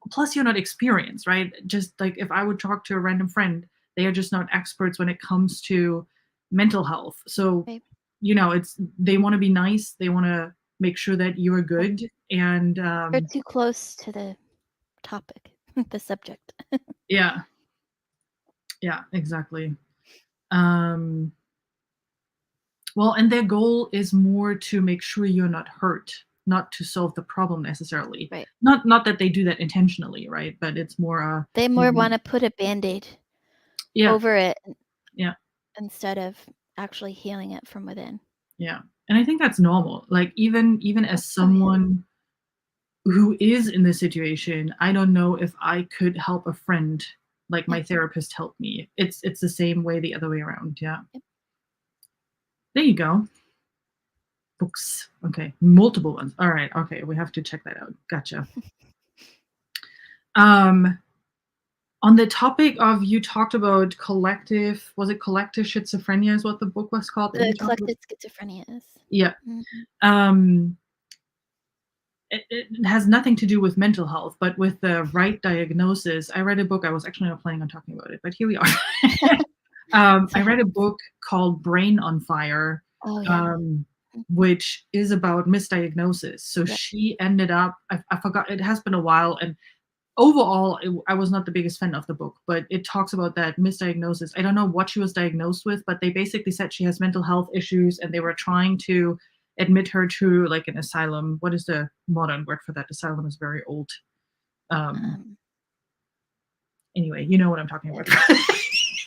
Plus, you're not experienced, right? Just like if I would talk to a random friend, they are just not experts when it comes to mental health. So, Right. they want to be nice. They want to make sure that you are good. And They're too close to the topic, the subject. yeah, exactly. Well, and their goal is more to make sure you're not hurt, not to solve the problem necessarily. Right. Not that they do that intentionally, right? But it's more They more want to put a band-aid yeah, over it yeah, instead of actually healing it from within. yeah. And I think that's normal. Like even as someone who is in this situation, I don't know if I could help a friend like my therapist helped me. It's the same way the other way around. Yeah. Yep. There you go. Books. Okay. Multiple ones. All right. Okay. We have to check that out. Gotcha. On the topic of, you talked about collective schizophrenia is what the book was called? The collective schizophrenia is. Yeah. Mm-hmm. It has nothing to do with mental health, but with the right diagnosis. I read a book. I was actually not planning on talking about it, but here we are. I read a book called Brain on Fire, Oh, yeah. which is about misdiagnosis. So she ended up, I forgot, it has been a while, and overall, I was not the biggest fan of the book, but it talks about that misdiagnosis. I don't know what she was diagnosed with, but they basically said she has mental health issues, and they were trying to admit her to like an asylum. What is the modern word for that? Asylum is very old. Um, Anyway, you know what I'm talking yeah.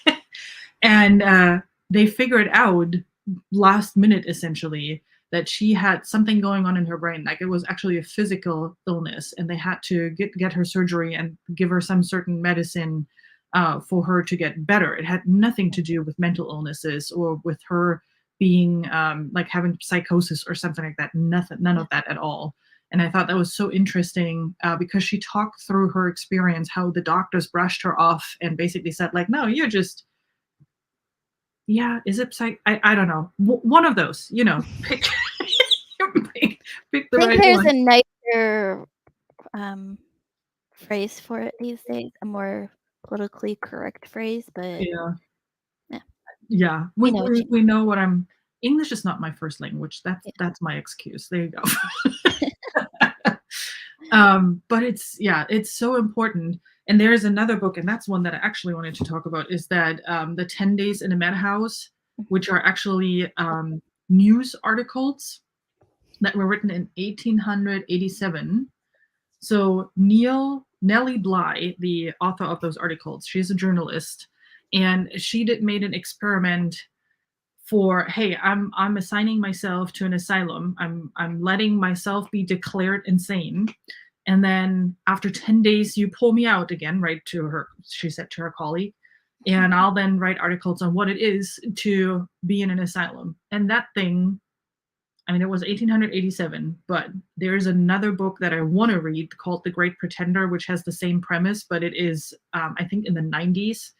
about. And they figured out last minute, essentially, that she had something going on in her brain. Like it was actually a physical illness, and they had to get her surgery and give her some certain medicine for her to get better. It had nothing to do with mental illnesses or with her being like having psychosis or something like that. Nothing, none Yeah. of that at all. And I thought that was so interesting because she talked through her experience, how the doctors brushed her off and basically said, like, no, you're just, yeah, is it I don't know. One of those, you know, pick, pick the I think right there's one. a nicer phrase for it these days, a more politically correct phrase, but Yeah. yeah, Yeah. we know what you We know what I'm, English is not my first language. Yeah. That's my excuse. There you go. But it's so important. And there's another book, and that's one that I actually wanted to talk about, is that the 10 Days in a Madhouse, which are actually news articles that were written in 1887. So Nellie Bly, the author of those articles, she's a journalist, and she made an experiment for, hey, I'm assigning myself to an asylum. I'm letting myself be declared insane. And then after 10 days, you pull me out again, right, to her, she said to her colleague. And I'll then write articles on what it is to be in an asylum. And that thing, I mean, it was 1887, but there's another book that I want to read called The Great Pretender, which has the same premise, but it is, I think, in the 90s,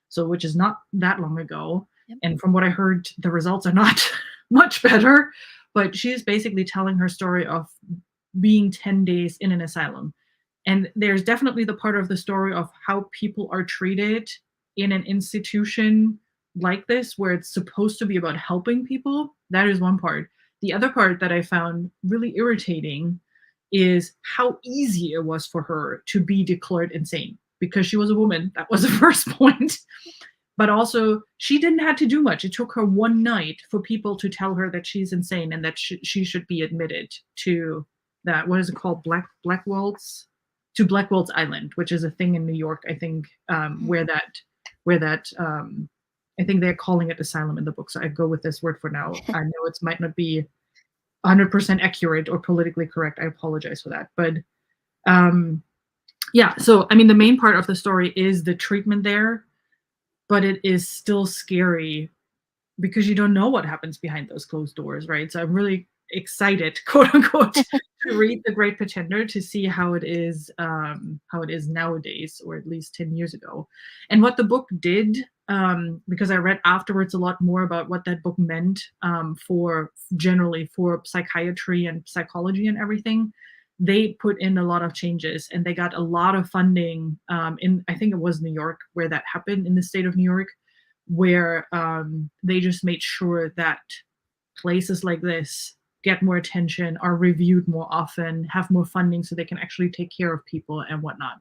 so which is not that long ago. Yep. And from what I heard, the results are not much better. But she's basically telling her story of being 10 days in an asylum. And there's definitely the part of the story of how people are treated in an institution like this, where it's supposed to be about helping people. That is one part. The other part that I found really irritating is how easy it was for her to be declared insane because she was a woman. That was the first point. But also, she didn't have to do much. It took her one night for people to tell her that she's insane and that she should be admitted to that. What is it called? Blackwell's to Blackwell's Island, which is a thing in New York, I think, where that I think they're calling it asylum in the book. So I go with this word for now. I know it might not be 100% accurate or politically correct. I apologize for that. But yeah, so I mean, the main part of the story is the treatment there, but it is still scary because you don't know what happens behind those closed doors, right? So I'm really excited, quote unquote, to read The Great Pretender to see how it is nowadays, or at least 10 years ago. And what the book did, because I read afterwards a lot more about what that book meant for generally for psychiatry and psychology and everything. They put in a lot of changes, and they got a lot of funding in, I think it was New York where that happened, in the state of New York, where they just made sure that places like this get more attention, are reviewed more often, have more funding so they can actually take care of people and whatnot.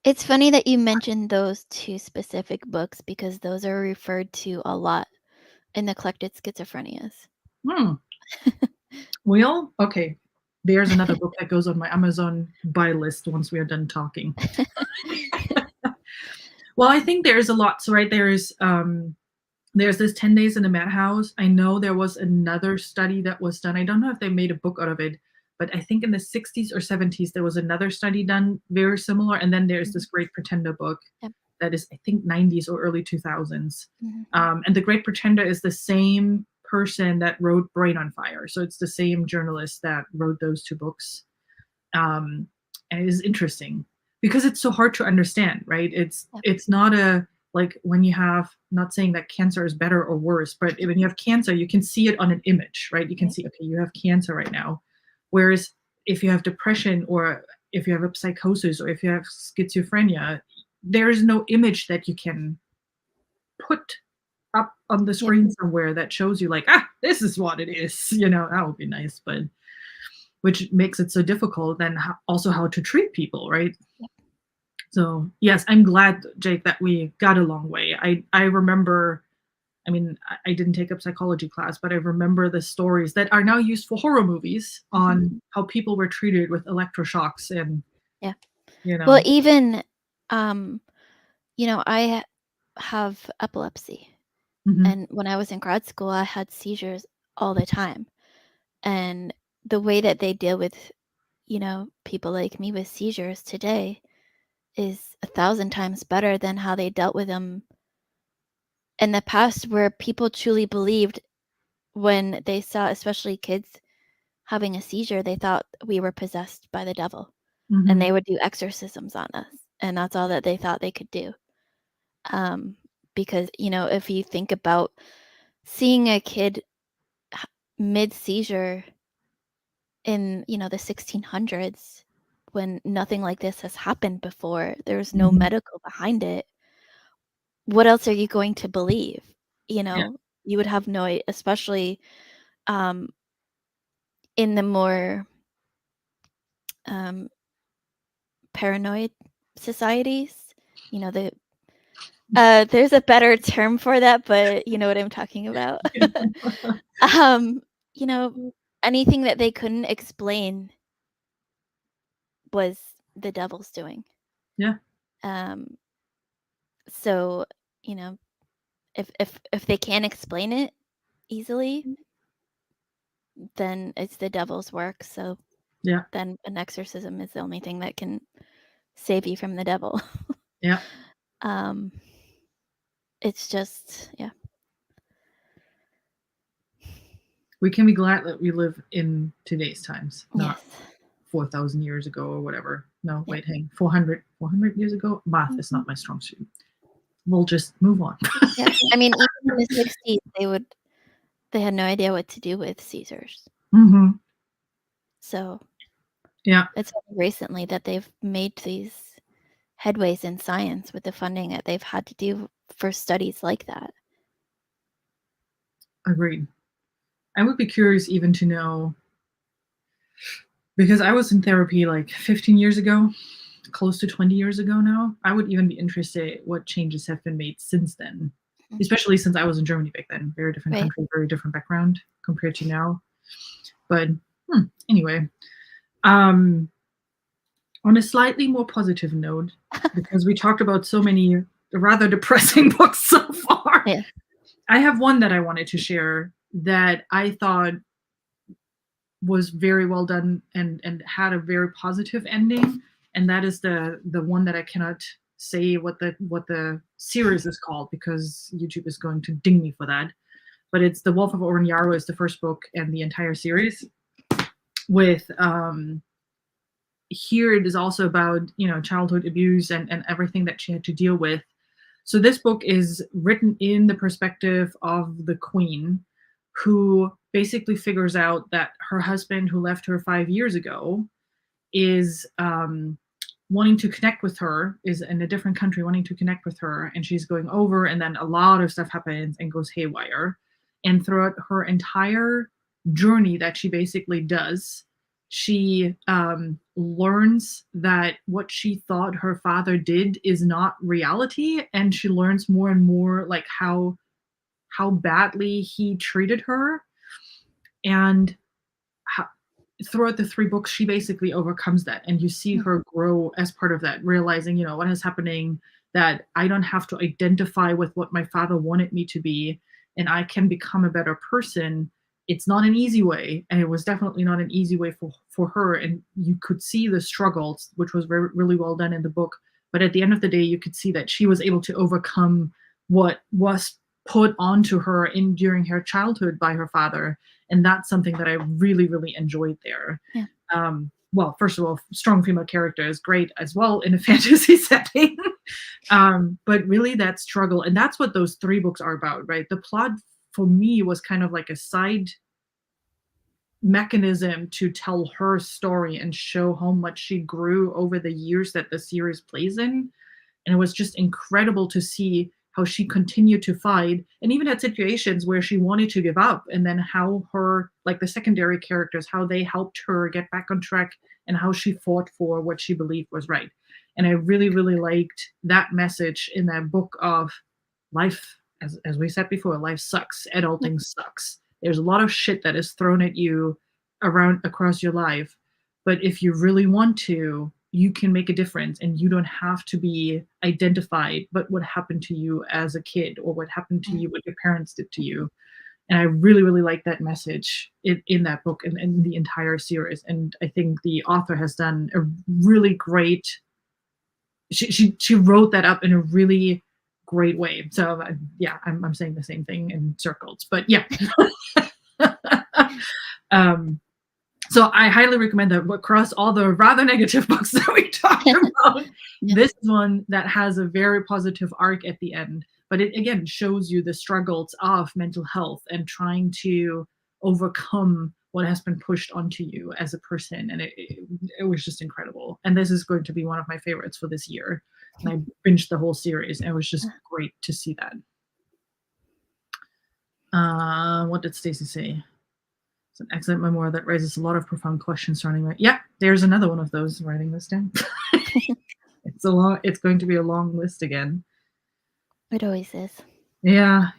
It's funny that you mentioned those two specific books because those are referred to a lot in the collected schizophrenias. Well, okay. There's another book that goes on my Amazon buy list once we are done talking. Well, I think there's a lot. So, right, there's this 10 Days in a Madhouse. I know there was another study that was done. I don't know if they made a book out of it, but I think in the 60s or 70s, there was another study done very similar. And then there's this Great Pretender book that is, I think, 90s or early 2000s. And The Great Pretender is the same person that wrote Brain on Fire. So it's the same journalist that wrote those two books. And it is interesting because it's so hard to understand, right? It's not a, like when you have, not saying that cancer is better or worse, but when you have cancer, you can see it on an image, right? You can see, okay, you have cancer right now. Whereas if you have depression, or if you have a psychosis, or if you have schizophrenia, there is no image that you can put up on the screen somewhere that shows you like, this is what it is. That would be nice. But which makes it so difficult. Then also how to treat people, right? Yep. So yes, I'm glad, Jake, that we got a long way. I remember. I mean, I didn't take up psychology class, but I remember the stories that are now used for horror movies on how people were treated with electroshocks and, Yeah. you Well, know. even, I have epilepsy. Mhm, And when I was in grad school, I had seizures all the time. And the way that they deal with, people like me with seizures today is 1,000 times better than how they dealt with them in the past, where people truly believed when they saw, especially kids having a seizure, they thought we were possessed by the devil. And mhm, they would do exorcisms on us. And that's all that they thought they could do. Because, if you think about seeing a kid mid seizure in, the 1600s, when nothing like this has happened before, there's no mhm. medical behind it. What else are you going to believe? Yeah, You would have especially um, in the more um, paranoid societies. The there's a better term for that, but you know what I'm talking about. um, you know, anything that they couldn't explain was the devil's doing. yeah, Um, so, you know, if they can't explain it easily, then it's the devil's work. So yeah, then an exorcism is the only thing that can save you from the devil. yeah. um, it's just, yeah. We can be glad that we live in today's times, not Yes. 4,000 years ago or whatever. No, Yep. wait, hang, 400 years ago? Math is Mhm. not my strong suit. We'll just move on. Yeah. I mean, even in the 60s, they had no idea what to do with Caesars. Mhm. So Yeah, it's only recently that they've made these headways in science with the funding that they've had to do for studies like that. agreed. I would be curious even to know, because I was in therapy like 15 years ago, close to 20 years ago now. I would even be interested what changes have been made since then, Mhm. especially since I was in Germany back then. Very different Right. country, very different background compared to now. But anyway, um, on a slightly more positive note, because we talked about so many rather depressing books so far, Yeah. I have one that I wanted to share that I thought was very well done and had a very positive ending, and that is the one that I cannot say what the series is called because YouTube is going to ding me for that. But it's The Wolf of Oren-Yaro is the first book and the entire series. With here it is also about childhood abuse and everything that she had to deal with. So this book is written in the perspective of the queen, who basically figures out that her husband, who left her 5 years ago, is wanting to connect with her, is in a different country wanting to connect with her, and she's going over, and then a lot of stuff happens and goes haywire. And throughout her entire journey that she basically does, she learns that what she thought her father did is not reality, and she learns more and more like how badly he treated her. And how, throughout the three books, she basically overcomes that, and you see Mm. her grow as part of that, realizing what is happening, that I don't have to identify with what my father wanted me to be, and I can become a better person. It's not an easy way, and it was definitely not an easy way for her, and you could see the struggles, which was really well done in the book. But at the end of the day, you could see that she was able to overcome what was put onto her in during her childhood by her father, and that's something that I really, really enjoyed there. Yeah. Well, first of all, strong female character is great as well in a fantasy setting. But really that struggle, and that's what those three books are about, right? The plot for me was kind of like a side mechanism to tell her story and show how much she grew over the years that the series plays in. And it was just incredible to see how she continued to fight, and even had situations where she wanted to give up, and then how her, like the secondary characters, how they helped her get back on track, and how she fought for what she believed was right. And I really, really liked that message in that book of life, as we said before, life sucks, adulting sucks. There's a lot of shit that is thrown at you around across your life, but if you really want to, you can make a difference, and you don't have to be identified but what happened to you as a kid, or what happened to you, what your parents did to you. And I really, really like that message in that book, and in the entire series. And I think the author has done a really great, she wrote that up in a really great way. So yeah, I'm saying the same thing in circles, but yeah. um, so I highly recommend that across all the rather negative books that we talked about. Yeah. This is one that has a very positive arc at the end, but it again shows you the struggles of mental health and trying to overcome what has been pushed onto you as a person. And it was just incredible. And this is going to be one of my favorites for this year. And I binged the whole series, and it was just great to see that. What did Stacy say? It's an excellent memoir that raises a lot of profound questions surrounding it. Yeah, there's another one of those, writing this down. It's going to be a long list again. It always is. Yeah.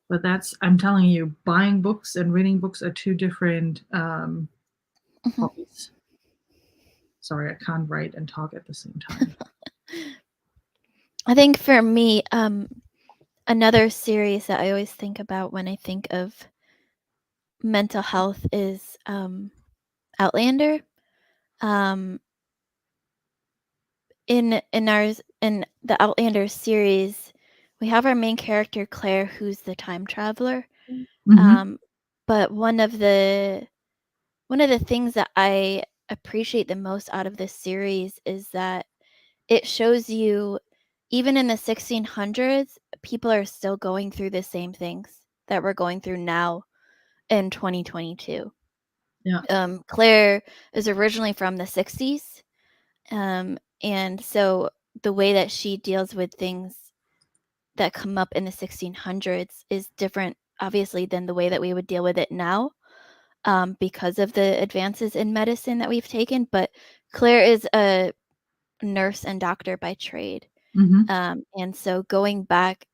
But I'm telling you, buying books and reading books are two different hobbies. Sorry, I can't write and talk at the same time. I think for me, another series that I always think about when I think of mental health is Outlander. In the Outlander series, we have our main character Claire, who's the time traveler. But one of the things that I appreciate the most out of this series is that it shows you, even in the 1600s, people are still going through the same things that we're going through now in 2022. Yeah. Claire is originally from the 60s. And so the way that she deals with things that come up in the 1600s is different, obviously, than the way that we would deal with it now, because of the advances in medicine that we've taken. But Claire is a nurse and doctor by trade. And so going back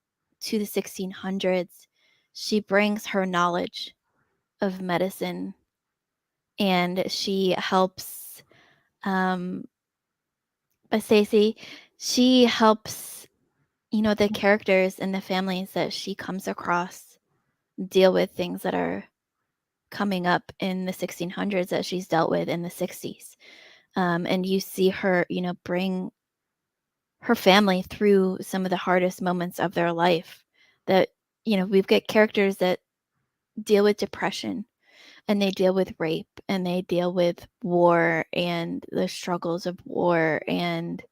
to the 1600s, she brings her knowledge of medicine, and she helps, but Stacey, she helps, the characters and the families that she comes across deal with things that are coming up in the 1600s that she's dealt with in the 60s. And you see her, bring her family through some of the hardest moments of their life. That, we've got characters that deal with depression, and they deal with rape, and they deal with war and the struggles of war, and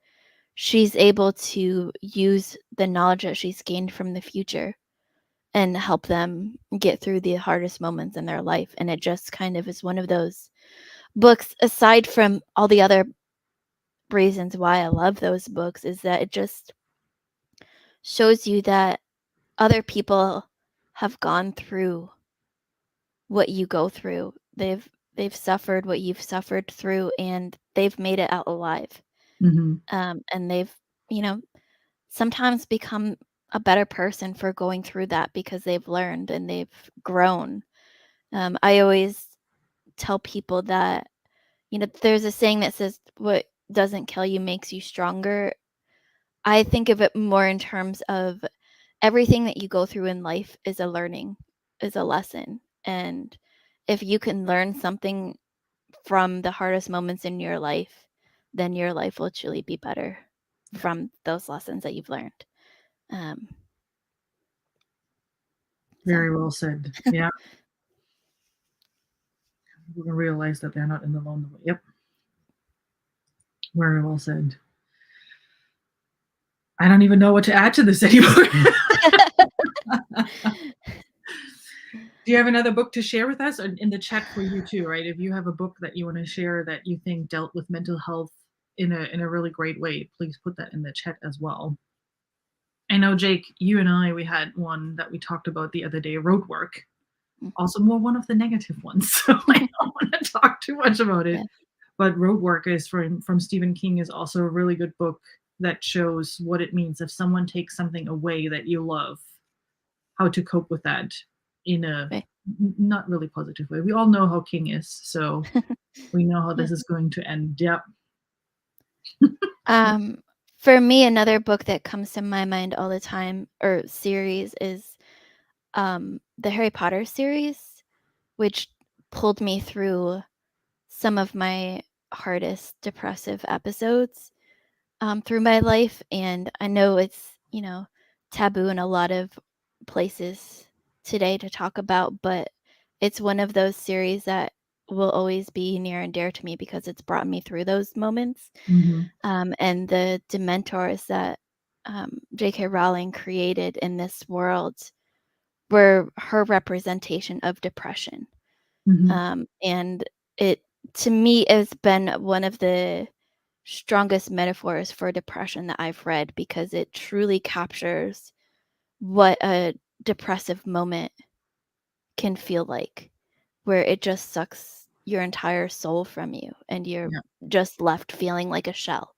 she's able to use the knowledge that she's gained from the future and help them get through the hardest moments in their life. And it just kind of is one of those books, aside from all the other reasons why I love those books, is that it just shows you that other people have gone through what you go through. They've suffered what you've suffered through, and they've made it out alive. And they've, sometimes become a better person for going through that, because they've learned and they've grown. I always tell people that, there's a saying that says, what doesn't kill you makes you stronger. I think of it more in terms of everything that you go through in life is a lesson. And if you can learn something from the hardest moments in your life, then your life will truly be better from those lessons that you've learned. Very well said. Yeah. We're going to realize that they're not in the lonely. Yep. Very well said. I don't even know what to add to this anymore. Do you have another book to share with us? In the chat for you too, right? If you have a book that you want to share that you think dealt with mental health in a really great way, please put that in the chat as well. I know, Jake, you and I, we had one that we talked about the other day, road work. Mm. Also more one of the negative ones, so I don't want to talk too much about it. Yeah. But Road Work is from Stephen King is also a really good book that shows what it means if someone takes something away that you love, how to cope with that in a Right. not really positive way. We all know how King is, so we know how Yeah. this is going to end. Yep. Um, for me, another book that comes to my mind all the time, or series, is the Harry Potter series, which pulled me through some of my hardest depressive episodes through my life. And I know it's, taboo in a lot of places today to talk about, but it's one of those series that will always be near and dear to me because it's brought me through those moments. Mhm. And the Dementors that J.K. Rowling created in this world were her representation of depression. Mhm. And it, to me, has been one of the strongest metaphors for depression that I've read because it truly captures what a depressive moment can feel like, where it just sucks your entire soul from you and you're Yeah. just left feeling like a shell.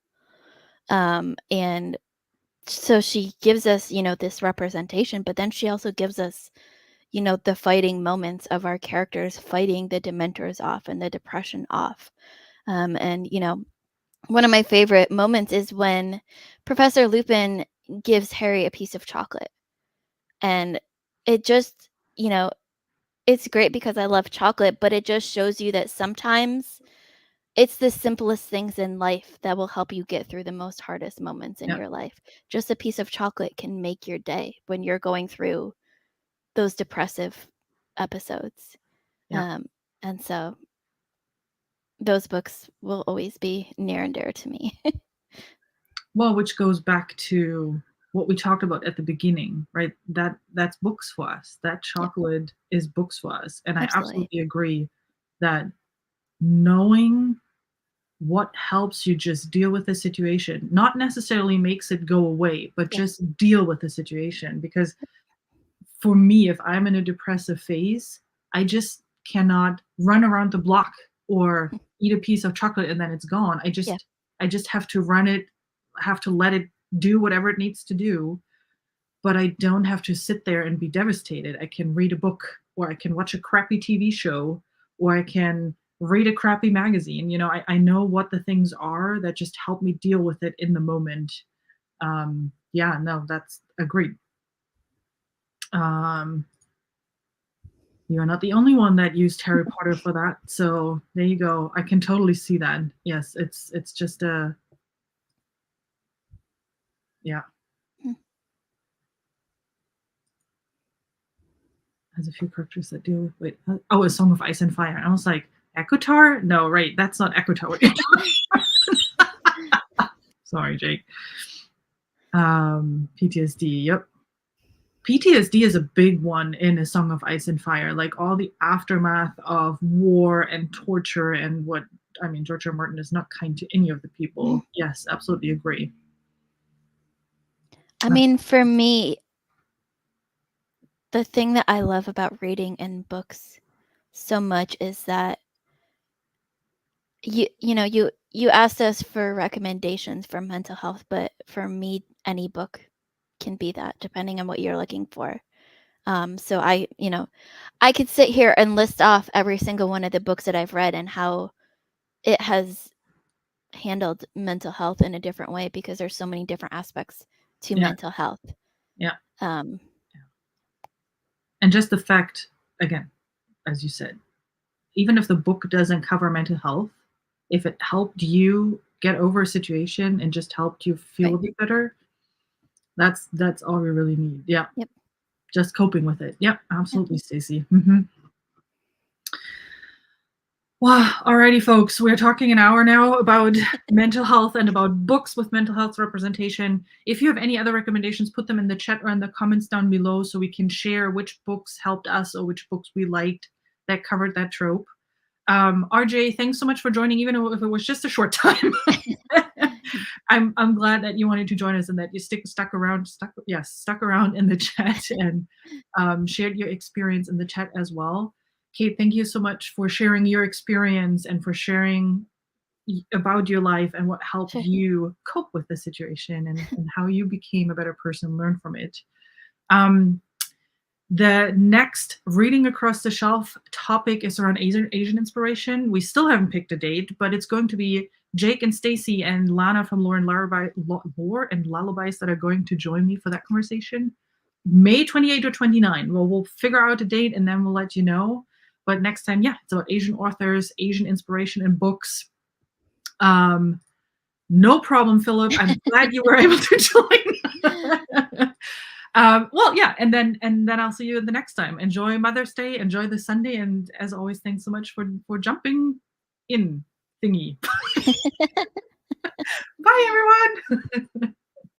And so she gives us, this representation, but then she also gives us, the fighting moments of our characters fighting the Dementors off and the depression off. And, one of my favorite moments is when Professor Lupin gives Harry a piece of chocolate. And it just, it's great because I love chocolate, but it just shows you that sometimes it's the simplest things in life that will help you get through the most hardest moments in Yeah. your life. Just a piece of chocolate can make your day when you're going through those depressive episodes. Yeah. And so those books will always be near and dear to me. Well, which goes back to what we talked about at the beginning, right? That's books for us. That Yeah, chocolate is books for us. And I absolutely. absolutely agree that knowing what helps you just deal with the situation, not necessarily makes it go away, but Yeah, just deal with the situation. Because for me, if I'm in a depressive phase, I just cannot run around the block or eat a piece of chocolate and then it's gone. yeah, I just have to run it, have to let it do whatever it needs to do, but I don't have to sit there and be devastated. I can read a book or I can watch a crappy TV show or I can read a crappy magazine. I know what the things are that just help me deal with it in the moment. Yeah, no, that's agreed. Um, you're not the only one that used Harry Potter for that. So there you go. I can totally see that. Yes, it's just a yeah. mm, Has a few characters that deal with a Song of Ice and Fire. And I was like, Equitar? No, right, that's not Equitar. Sorry, Jake. PTSD. Yep. PTSD is a big one in A Song of Ice and Fire. Like all the aftermath of war and torture and what I mean, George R. Martin is not kind to any of the mm. people. Yes, absolutely agree. I mean, for me, the thing that I love about reading and books so much is that you asked us for recommendations for mental health, but for me, any book can be that depending on what you're looking for. So I could sit here and list off every single one of the books that I've read and how it has handled mental health in a different way because there's so many different aspects to Yeah, mental health. yeah. Um, And just the fact, again, as you said, even if the book doesn't cover mental health, if it helped you get over a situation and just helped you feel right. a bit better, that's all we really need. Yeah. Yep. Just coping with it. Yep, Yeah. absolutely, Stacey. Wow. Alrighty, folks. We're talking an hour now about mental health and about books with mental health representation. If you have any other recommendations, put them in the chat or in the comments down below so we can share which books helped us or which books we liked that covered that trope. RJ, thanks so much for joining, even if it was just a short time. I'm glad that you wanted to join us and that you stuck around in the chat and shared your experience in the chat as well. Kate, thank you so much for sharing your experience and for sharing about your life and what helped Sure. you cope with the situation and how you became a better person, learn from it. The next Reading Across the Shelf topic is around Asian inspiration. We still haven't picked a date, but it's going to be Jake and Stacy and Lana from Lore and Lullabies that are going to join me for that conversation. May 28 or 29. Well, we'll figure out a date and then we'll let you know. But next time, yeah, it's about Asian authors, Asian inspiration in books. No problem, Philip. I'm glad you were able to join. Well, yeah, and then I'll see you the next time. Enjoy Mother's Day, enjoy the Sunday, and as always, thanks so much for jumping in thingy. Bye, everyone.